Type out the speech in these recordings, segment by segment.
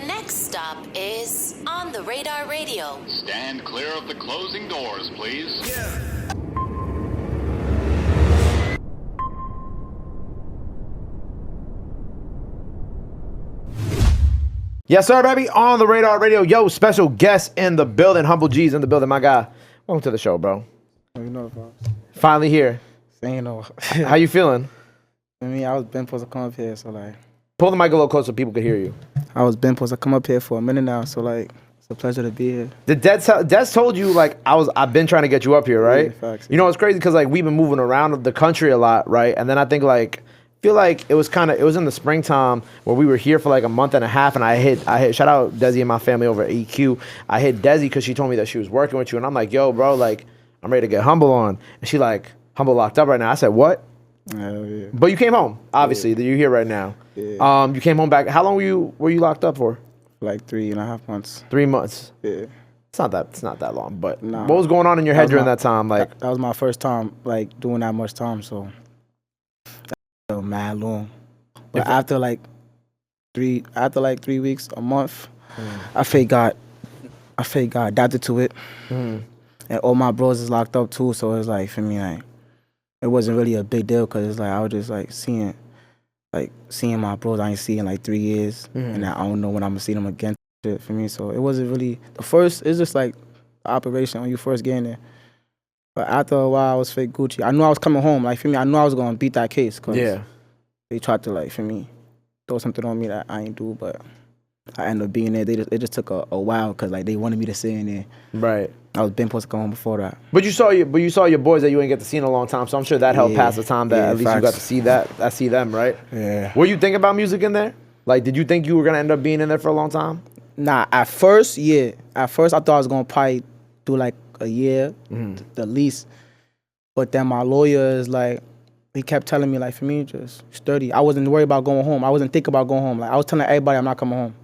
next stop is On the Radar Radio. Stand clear of the closing doors, please. Yes, sir, baby. On the Radar Radio. Yo, special guest in the building. Humble G's in the building, my guy. Welcome to the show, bro. You know, bro. Finally here. You know. How you feeling? I mean, I was been supposed to come up here, so like. Pull the mic a little closer so people could hear you. I was been supposed to come up here for a minute now, so like, it's a pleasure to be here. Did Des told you like I've been trying to get you up here, right? Yeah, facts. You know it's crazy because like we've been moving around the country a lot, right? And then I think feel like it was in the springtime where we were here for like a month and a half, and I hit shout out Desi and my family over at EQ. I hit Desi because she told me that she was working with you, and I'm like, yo, bro, like I'm ready to get Humble on, and she like, Humble locked up right now. I said, what? Yeah. But you came home, obviously. Yeah. You're here right now. Yeah. You came home back. How long were you locked up for? Like 3.5 months. 3 months. Yeah. It's not that long, but Nah. what was going on in your head during that time? Like that was my first time like doing that much time, so that was mad long. But after 3 weeks, a month, I fake got adapted to it. And all my bros is locked up too, so it's like for me like it wasn't really a big deal because it's like I was just like seeing my bros I ain't seen in like 3 years, and I don't know when I'm gonna see them again. Shit for me, so it wasn't really the first. It's just like the operation when you first get in there. But after a while, I was fake Gucci. I knew I was coming home. Like for me, I knew I was gonna beat that case. Cause they tried to like for me throw something on me that I ain't do, but I ended up being there. It just took a while because like they wanted me to stay in there. Right. I was been supposed to come home before that. But you saw your boys that you ain't get to see in a long time, so I'm sure that helped pass the time that at least you got to see that. I see them, right? Yeah. Were you thinking about music in there? Like, did you think you were gonna end up being in there for a long time? Nah, at first, yeah. At first, I thought I was gonna probably do like a year, the least. But then my lawyer is like, he kept telling me like, for me, just study. I wasn't worried about going home. I wasn't thinking about going home. Like I was telling everybody I'm not coming home.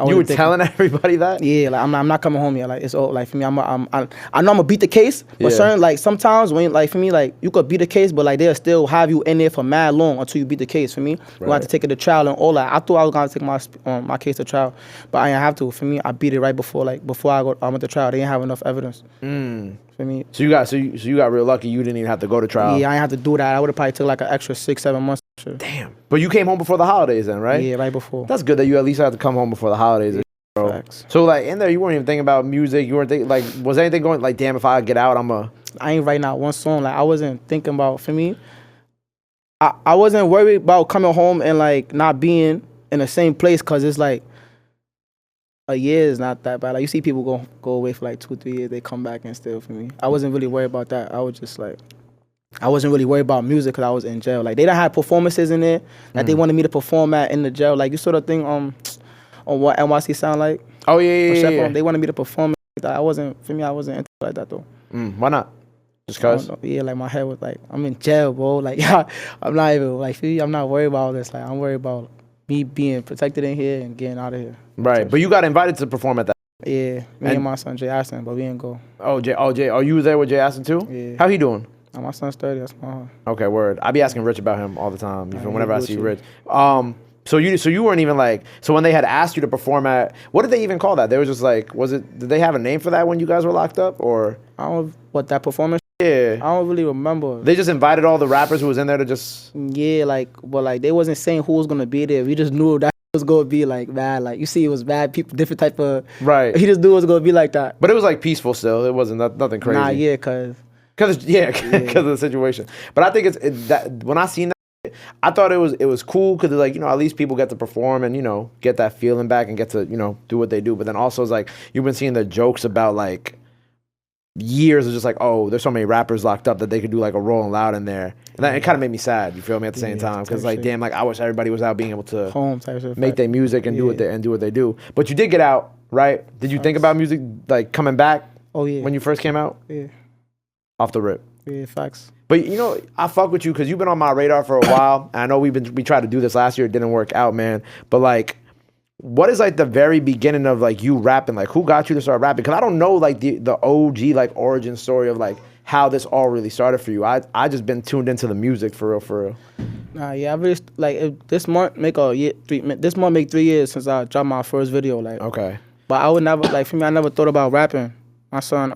You were telling everybody that? Yeah, like I'm not coming home yet. Like it's all like for me. I know I'm gonna beat the case, but certain like sometimes when like for me like you could beat the case, but like they'll still have you in there for mad long until you beat the case. For me, you have to take it to trial and all that. I thought I was gonna take my case to trial, but I didn't have to. For me, I beat it right before I went to trial. They didn't have enough evidence. For me, so you got real lucky. You didn't even have to go to trial. Yeah, I didn't have to do that. I would have probably took like an extra 6-7 months. Damn. But you came home before the holidays then, right? Yeah, right before. That's good that you at least had to come home before the holidays. Bro. Facts. So like in there, you weren't even thinking about music. You weren't thinking like, was anything going like, damn, if I get out, I ain't writing out one song. Like I wasn't thinking about. For me, I wasn't worried about coming home and like not being in the same place because it's like a year is not that bad. Like you see people go away for like 2-3 years, they come back and still. For me, I wasn't really worried about that. I was just like, I wasn't really worried about music because I was in jail. Like they done had performances in there that they wanted me to perform at in the jail. Like you saw the thing on what NYC sound like. Oh yeah. They wanted me to perform like that. I wasn't into like that though. Why not? Just cause? Yeah, like my head was like, I'm in jail, bro. Like I'm not even like, I'm not worried about all this. Like I'm worried about me being protected in here and getting out of here. Right, but you got invited to perform at that. Yeah, me and my son Jay Aston, but we didn't go. Oh Jay, are you there with Jay Aston too? Yeah. How he doing? My son's 30. That's my home. Okay, word. I be asking Rich about him all the time. Whenever I see Rich. So you weren't even like, so when they had asked you to perform at, what did they even call that? They were just like, did they have a name for that when you guys were locked up or? I don't know what that performance. Yeah. I don't really remember. They just invited all the rappers who was in there to just. Yeah, but they wasn't saying who was gonna be there. We just knew that was gonna be like bad. Like you see, it was bad people, different type of. Right. He just knew it was gonna be like that. But it was like peaceful still. It wasn't nothing crazy. Nah, yeah, cause of the situation. But I think that when I seen that, I thought it was cool because like at least people get to perform and get that feeling back and get to do what they do. But then also it's like you've been seeing the jokes about like years of just like, oh, there's so many rappers locked up that they could do like a Rolling Loud in there, and that, it kind of made me sad. You feel me? At the same time, because like damn, like I wish everybody was out being able to make their music and do what they do. But you did get out, right? Did you think about music like coming back? Oh yeah. When you first came out? Yeah. Off the rip. Yeah, facts. But I fuck with you because you've been on my radar for a while. And I know we tried to do this last year, it didn't work out, man. But like, what is like the very beginning of like you rapping? Like, who got you to start rapping? Because I don't know like the OG like origin story of like how this all really started for you. I just been tuned into the music for real. Nah, yeah, I really this month make a year. This month make 3 years since I dropped my first video. Like, Okay. but I would never like for me. I never thought about rapping. My son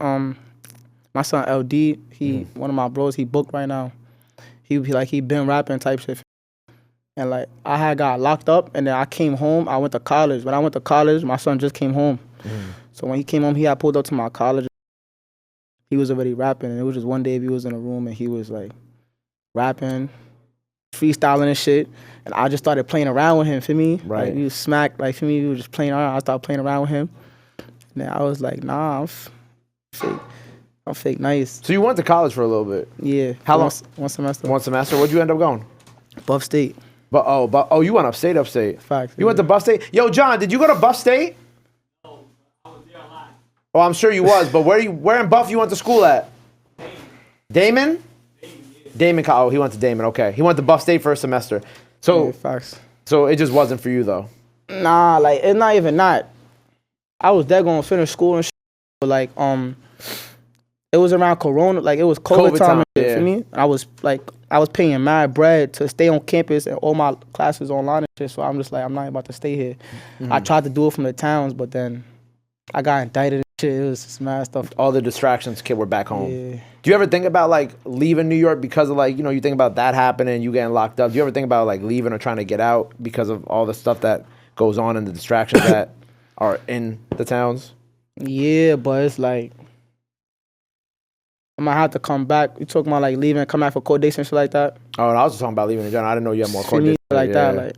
LD, he one of my bros. He booked right now. He been rapping type shit. And like I had got locked up, and then I came home. I went to college. When I went to college, my son just came home. So when he came home, he had pulled up to my college. He was already rapping, and it was just one day we was in a room, and he was like rapping, freestyling and shit. And I just started playing around with him. For me, Right. Like, he was smacked. Like for me, we were just playing around. I started playing around with him. And then I was like, nah, I'm fake. I'm fake nice. So you went to college for a little bit. Yeah. How long? One semester. One semester. Where'd you end up going? Buff State. But you went upstate. Facts. You went to Buff State. Yo, John, did you go to Buff State? No, I was there a lot. Oh, I'm sure you was. But where in Buff you went to school at? Damon. Damon. Oh, he went to Damon. Okay, he went to Buff State for a semester. So, Yeah, facts. so it just wasn't for you though. Nah, like it's not even that. I was there going to finish school and shit, but like it was around Corona, like it was COVID time and shit, yeah. for me. I was paying mad bread to stay on campus and all my classes online and shit. So I'm just like, I'm not about to stay here. I tried to do it from the towns, but then I got indicted and shit. It was just mad stuff. All the distractions, kid, were back home. Yeah. Do you ever think about like leaving New York because of like, you think about that happening, you getting locked up? Do you ever think about like leaving or trying to get out because of all the stuff that goes on and the distractions that are in the towns? Yeah, but it's like I'm gonna have to come back. You talking about like leaving, come back for court dates and shit like that? Oh, and I was just talking about leaving in general. I didn't know you had more court See me dates. like that, Yeah. like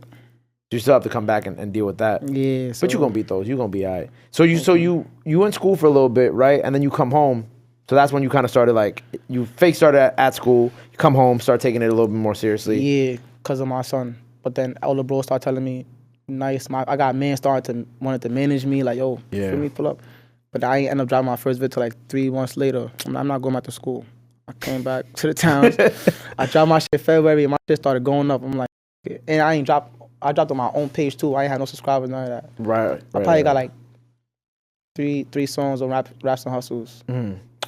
You still have to come back and deal with that. yeah. So, But you're gonna beat those. You're gonna be all right. So you in school for a little bit, right? And then you come home. So that's when you kind of started like you fake started at school. You come home, start taking it a little bit more seriously. yeah, cause of my son. But then older bro started telling me, nice. I got men wanted to manage me, like yo, Yeah. feel me, pull up. But I ain't end up dropping my first vid till like 3 months later. I'm not going back to school. I came back to the towns. I dropped my shit in February. My shit started going up. I'm like, and I dropped on my own page too. I ain't had no subscribers, none of that. Right. I probably got like three songs on raps and hustles.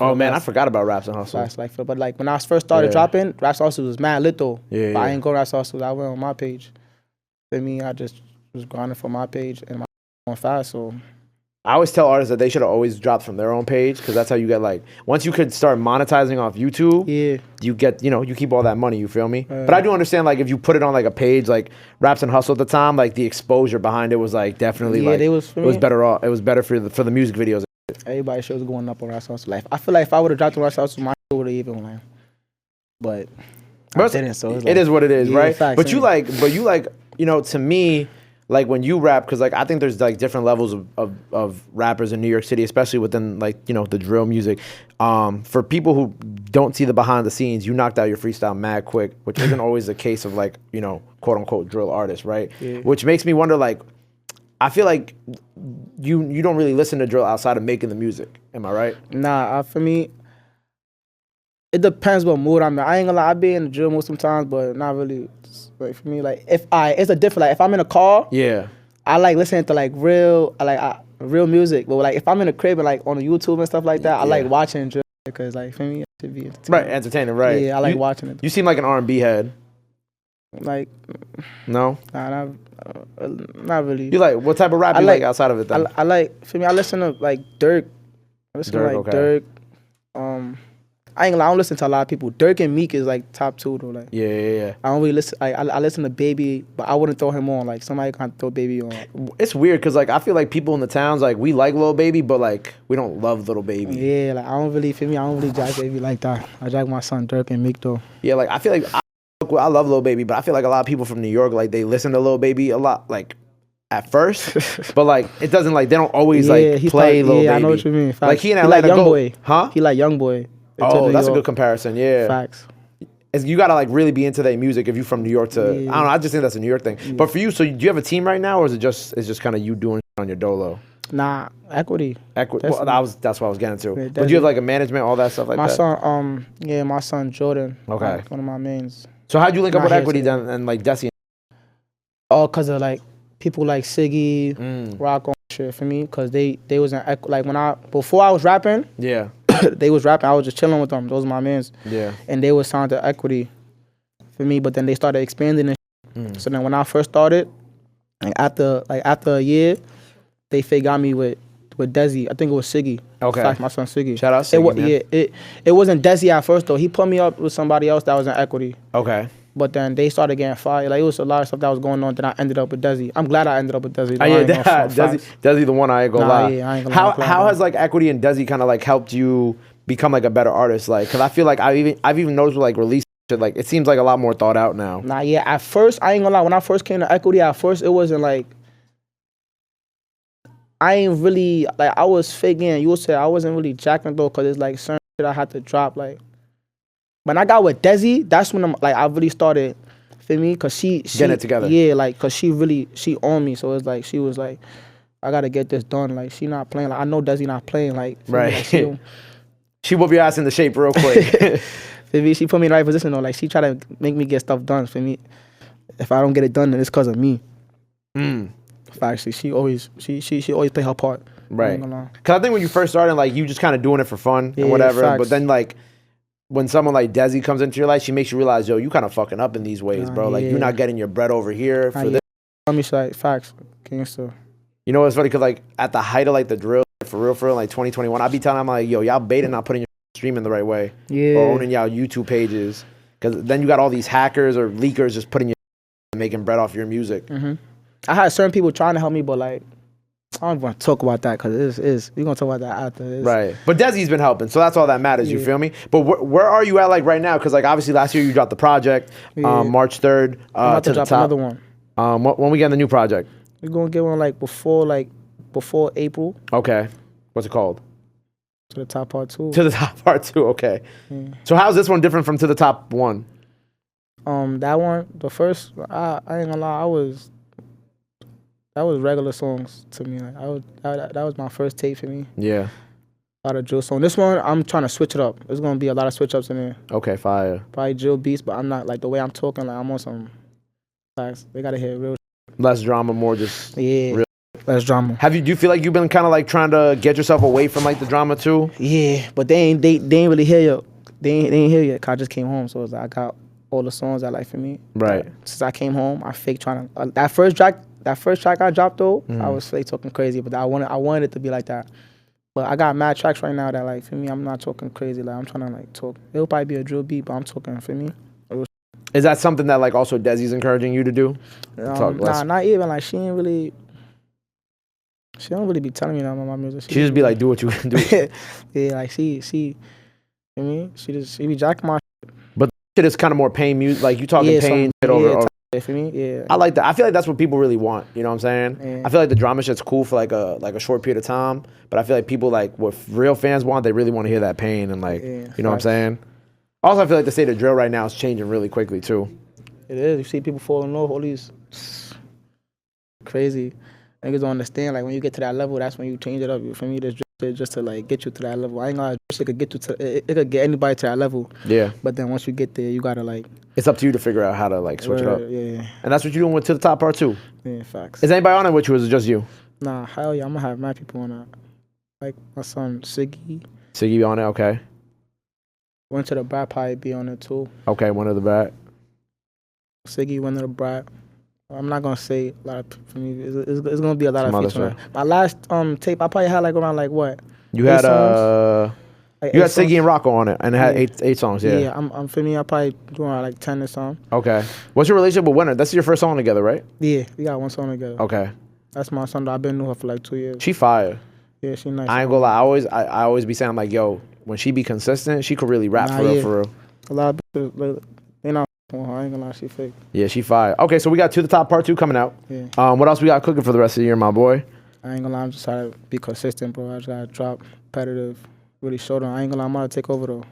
Oh man, I forgot about Raps and Hustle. Last, like, but like when I first started dropping, raps and hustles was mad lit though. Yeah, But I yeah. ain't go raps and hustles. I went on my page. For me, I just was grinding for my page and my on fast. So I always tell artists that they should have always dropped from their own page because that's how you get like once you could start monetizing off YouTube, yeah. you get you keep all that money. You feel me? But I do understand like if you put it on like a page like Raps and Hustle at the time, like the exposure behind it was like definitely Yeah, like they was for it was me. better off. It was better for the music videos. Everybody shows going up on raps and hustles. Like I feel like if I would have dropped on raps and hustles, my shit would have even went. But I didn't. So it's it is what it is, yeah, right? facts, But you yeah. like to me. Like when you rap, because like I think there's like different levels of rappers in New York City, especially within like the drill music. For people who don't see the behind the scenes, you knocked out your freestyle mad quick, which isn't always the case of like quote unquote drill artists, right? Yeah. Which makes me wonder like, I feel like you don't really listen to drill outside of making the music. Am I right? Nah, for me, it depends what mood I'm in. I ain't gonna lie, I be in the drill mood sometimes, but not really. Like for me, like it's a different. Like if I'm in a car, Yeah. I like listening to like real music. But like if I'm in a crib and like on YouTube and stuff like that, I like watching drill because like for me, it should be entertaining. Right, entertaining, right? Yeah, I like watching it. You seem like an R&B head. Like, No? nah, not really. You like what type of rap I you like like- outside of it then? I like for me. I listen to like Dirk. I listen Dirk, to like okay. Dirk. I ain't gonna lie, I don't listen to a lot of people. Dirk and Meek is like top 2 though. Like Yeah. I don't really listen. I listen to Baby, but I wouldn't throw him on. Like somebody can't throw Baby on. It's weird because like I feel like people in the towns like we like Lil Baby, but like we don't love Little Baby. Yeah, like I don't really jack Baby like that. I jack my son Dirk and Meek though. Yeah, like I feel like I love Lil Baby, but I feel like a lot of people from New York like they listen to Lil Baby a lot like at first, but like it doesn't like they don't always like he play Lil Baby. I know what you mean. Facts. Like he in like Atlanta, Young Boy, huh? He like Young Boy. Oh, New that's a York. good comparison. Yeah. Facts. You gotta like really be into their music if you from New York to. Yeah. I don't know. I just think that's a New York thing. But for you, so do you have a team right now, or is it just kind of you doing it on your dolo? Nah, equity. Well, Definitely. that's what I was getting to. Yeah, But do you have like a management, all that stuff like My that? son, my son Jordan. Okay. Like, one of my mains. So how'd you link up Not with here Equity today. then and like Desi? All cause of like people like Siggy, Rock on shit for me, cause they was in like before I was rapping, Yeah. they was rapping. I was just chilling with them. Those are my mans. Yeah. And they was signed to Equity for me, but then they started expanding it. So then when I first started, like after a year, they fake got me with Desi. I think it was Siggy. Okay. In fact, my son Siggy. Shout out Siggy, man. Yeah, it wasn't Desi at first though. He put me up with somebody else that was in Equity. Okay. But then they started getting fired. Like, it was a lot of stuff that was going on. Then I ended up with Desi. I'm glad I ended up with Desi. Oh, yeah, Desi the one I ain't gonna lie. Yeah, I ain't gonna lie. How has like Equity and Desi kind of like helped you become like a better artist? Like, cause I feel like I've even noticed with like release shit, like it seems like a lot more thought out now. Nah, yeah. At first, I ain't gonna lie. When I first came to Equity, at first it wasn't like, I ain't really, like, I was faking. You would say I wasn't really jacking though, cause it's like certain shit I had to drop. Like, when I got with Desi, that's when I really started. Feel me? Cause she getting it together. Yeah, like, cause she on me. So it's like, she was like, I gotta get this done. Like, she not playing. Like, I know Desi not playing. Like, right. Like, she whoop your ass into shape real quick. Feel me? She put me in the right position though. Like, she try to make me get stuff done. For me, if I don't get it done, then it's cause of me. Actually, she always play her part. Right. Cause I think when you first started, like, you just kind of doing it for fun and whatever. Facts. But then like, when someone like Desi comes into your life, she makes you realize, yo, you kind of fucking up in these ways, bro. Like, you're not getting your bread over here for this. I mean, like, facts, gangster. You know what's funny? Cause like at the height of like the drill, for real, like 2021, I be telling them like, yo, y'all baiting not putting your streaming the right way, or owning y'all YouTube pages. Cause then you got all these hackers or leakers just putting your making bread off your music. I had certain people trying to help me, but like, I don't want to talk about that because we're going to talk about that after. Right. But Desi's been helping, so that's all that matters, you feel me? But where are you at like right now? Because like obviously last year you dropped the project, March 3rd. I'm about to drop another one. When we get the new project? We're going to get one before April. Okay. What's it called? To the Top Part 2. To the Top Part 2, okay. So how's this one different from To the Top 1? That one, the first, I ain't gonna lie, that was regular songs to me. Like, that was my first tape for me. Yeah. A lot of drill songs. This one, I'm trying to switch it up. There's gonna be a lot of switch ups in there. Okay, fire. Probably drill beats, but I'm not, like, the way I'm talking, like, I'm on some facts. They gotta hear real. Less drama, more just real. Less drama. Do you feel like you've been kind of like trying to get yourself away from like the drama too? Yeah, but they ain't really here yet. They ain't here yet. Cause I just came home, so it's like I got all the songs I like for me. Right. But since I came home, I fake trying to that first track I dropped though, I was fake talking crazy, but I wanted it to be like that. But I got mad tracks right now that like for me, I'm not talking crazy. Like I'm trying to like talk. It'll probably be a drill beat, but I'm talking for me. Is that something that like also Desi's encouraging you to do? Nah, not even. Like she don't really be telling me that about my music. She just be like, do what you can do. Yeah, like she I mean, she be jacking my But shit is kind of more pain music. Like you talking pain shit over. For me, yeah. I like that. I feel like that's what people really want. You know what I'm saying? Yeah. I feel like the drama shit's cool for like a short period of time, but I feel like people like what real fans want, they really want to hear that pain and like you know what I'm saying? Also, I feel like the state of drill right now is changing really quickly too. It is. You see people falling off, all these crazy niggas don't understand. Like when you get to that level, that's when you change it up. For me, this drill just to like get you to that level. I ain't gonna it could get you to it could get anybody to that level. Yeah. But then once you get there, you gotta like. It's up to you to figure out how to like switch it up. Yeah. And that's what you're doing with To the Top Part 2. Yeah, facts. Is anybody on it with you, or is it just you? Nah, hell yeah, I'm gonna have my people on that. Like my son Siggy. Siggy on it, okay. Went to the Brat probably be on it too. Okay, one of the Brat. Siggy, one of the Brat. I'm not gonna say a lot of for me. It's gonna be a lot of features. My last tape, I probably had like around like what? You had like you had Siggy and Rocco on it, and it had eight songs. Yeah. Yeah, I'm for me. I probably doing like 10 or something. Okay. What's your relationship with Winter? That's your first song together, right? Yeah, we got one song together. Okay. That's my son. I've been with her for like 2 years. She fire. Yeah, she nice. I ain't gonna lie. I always be saying I'm like, yo, when she be consistent, she could really rap for real. A lot of people, they not on her. I ain't gonna lie, she fake. Yeah, she fire. Okay, so we got To the Top Part 2 coming out. Yeah. What else we got cooking for the rest of the year, my boy? I ain't gonna lie. I'm just trying to be consistent, bro. I just gotta drop competitive. Really show them. I ain't gonna lie, I'm gonna take over though.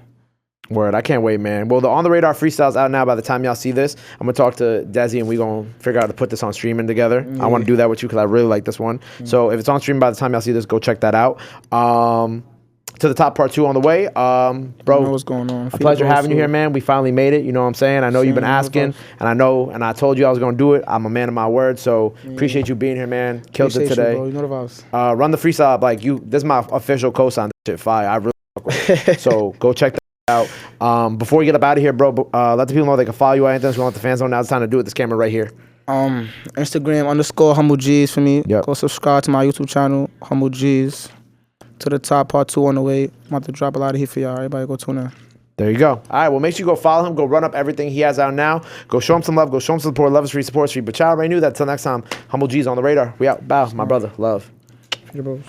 Word, I can't wait, man. Well, the On The Radar freestyle's out now. By the time y'all see this, I'm gonna talk to Desi and we gonna figure out how to put this on streaming together. I wanna do that with you because I really like this one. So if it's on streaming by the time y'all see this, go check that out. To the Top Part 2 on the way. Bro, I know what's going on. A pleasure having you here, man. We finally made it. You know what I'm saying? I know you've been asking, and I told you I was gonna do it. I'm a man of my word, so appreciate you being here, man. Killed it today. You, bro. You know the vibes. Run the freestyle like you. This is my official co-sign. This shit fire. I really fuck So go check that out. Before we get up out of here, bro, let the people know they can follow you or anything. So we want the fans know now it's time to do it. This camera right here. Instagram _Humble G's for me. Yep. Go subscribe to my YouTube channel, Humble G's. To the Top Part 2 on the way. I'm about to drop a lot of heat for y'all. Everybody go tune in. There you go. All right, well, make sure you go follow him. Go run up everything he has out now. Go show him some love. Go show him some support. Love is free, support is free. But y'all already knew that. Till next time, Humble G's on the radar. We out. Bow, my brother. Love. Your bros.